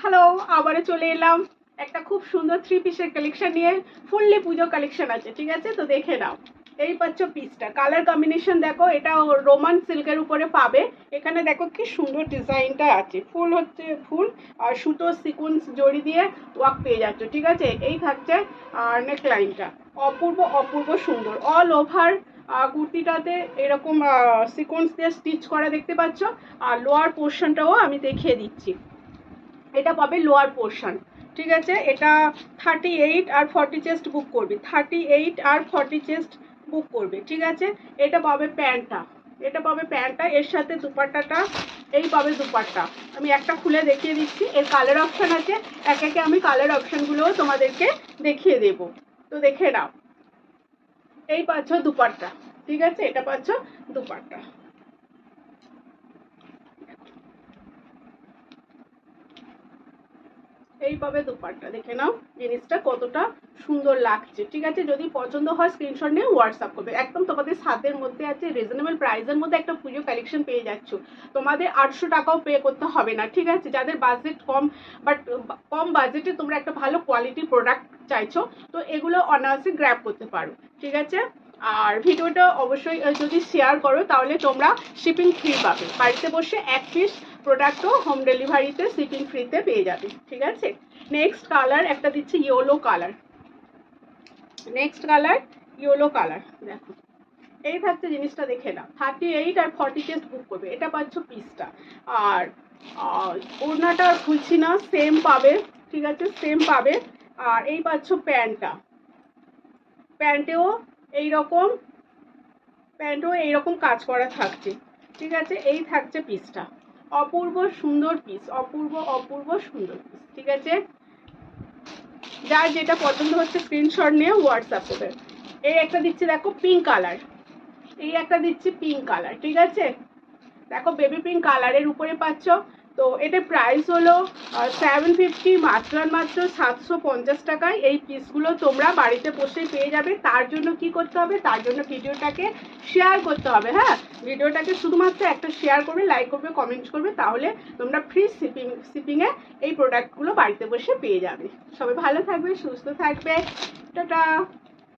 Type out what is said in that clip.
Hello, আবারও চলে এলাম একটা খুব সুন্দর থ্রি পিসের কালেকশন নিয়ে। ফুললি পুজো কালেকশন আছে, ঠিক আছে? তো দেখে নাও। এই পাচ্ছ পিসটা, কালার কম্বিনেশন দেখো, এটা রোমান সিল্কের উপরে পাবে। এখানে দেখো কি সুন্দর ডিজাইনটা আছে, ফুল হচ্ছে ফুল আর সুতো সিকোয়েন্স জড়ি দিয়ে ওয়ার্ক পেয়ে যাচ্ছ, ঠিক আছে? এই থাকছে নেকলাইনটা, অপূর্ব অপূর্ব সুন্দর। অল ওভার কুর্তিটাতে এরকম সিকোয়েন্স দিয়ে স্টিচ করা দেখতে পাচ্ছ। আর লোয়ার পোর্শনটাও আমি দেখিয়ে দিচ্ছি। এটা পাবে লোয়ার পোর্শন, ঠিক আছে? এটা 38 আর 40 চেস্ট বুক করবে, 38 আর 40 চেস্ট বুক করবে, ঠিক আছে? এটা পাবে প্যান্টটা, এটা পাবে প্যান্টটা, এর সাথে দুপাট্টাটা, এই পাবে দুপাট্টা। আমি একটা খুলে দেখিয়ে দিচ্ছি, এর কালার অপশান আছে, একে একে আমি কালার অপশানগুলোও তোমাদেরকে দেখিয়ে দেব। তো দেখে নাও, এই পাচ্ছ দুপাট্টা, ঠিক আছে? এটা পাচ্ছ দুপাট্টা। এইভাবে দুপাট্টা, দেখে নাও জিনিসটা কতটা সুন্দর লাগছে, ঠিক আছে? যদি পছন্দ হয় স্ক্রিনশট নিয়ে হোয়াটসঅ্যাপ করবে। একদম তোমাদের সাধ্যের মধ্যে আছে, রিজনেবল প্রাইসের মধ্যে একটা পুজো কালেকশন পেয়ে যাচ্ছ। তোমাদের 800 টাকাও পে করতে হবে না, ঠিক আছে? যাদের বাজেট কম, বাট কম বাজেটে তোমরা একটা ভালো কোয়ালিটির প্রোডাক্ট চাইছো, তো এগুলো অনায়াসে গ্র্যাব করতে পারো, ঠিক আছে? আর ভিডিওটা অবশ্যই যদি শেয়ার করো তাহলে তোমরা শিপিং ফ্রি পাবে। বাড়িতে বসে এক পিস প্রোডাক্টও হোম ডেলিভারিতে শিপিং ফ্রিতে পেয়ে যাবে, ঠিক আছে? নেক্সট কালার একটা দিচ্ছি yellow colour, next colour yellow colour. দেখো এই থাকছে জিনিসটা, দেখে নাও। 38 আর 40 চেস্ট বুক করবে, এটা পাচ্ছ পিসটা। আর ওড়নাটা খুলছি না, সেম পাবে, ঠিক আছে? সেম পাবে। আর এই পাচ্ছ প্যান্টটা, প্যান্টেও এইরকম, প্যান্টও এইরকম কাজ করা থাকছে, ঠিক আছে? এই থাকছে পিসটা, অপূর্ব সুন্দর পিস, অপূর্ব অপূর্ব সুন্দর পিস, ঠিক আছে? যার যেটা পছন্দ হচ্ছে স্ক্রিনশট নিয়ে হোয়াটসঅ্যাপ করবে। এই একটা দিচ্ছি দেখো পিঙ্ক কালার, এই একটা দিচ্ছি পিঙ্ক কালার, ঠিক আছে? দেখো বেবি পিঙ্ক কালারের উপরে পাচ্ছ। তো এটা প্রাইস হলো 750, মাত্র মাত্র 750 টাকায় এই পিসগুলো তোমরা বাড়িতে বসেই পেয়ে যাবে। তার জন্য কি করতে হবে? তার জন্য ভিডিওটাকে শেয়ার করতে হবে। হ্যাঁ, ভিডিওটাকে শুধুমাত্র একটা শেয়ার করবে, লাইক করবে, কমেন্ট করবে, তাহলে তোমরা ফ্রি শিপিংয়ে এই প্রোডাক্টগুলো বাড়িতে বসে পেয়ে যাবে। সবাই ভালো থাকবে, সুস্থ থাকবে, টাটা।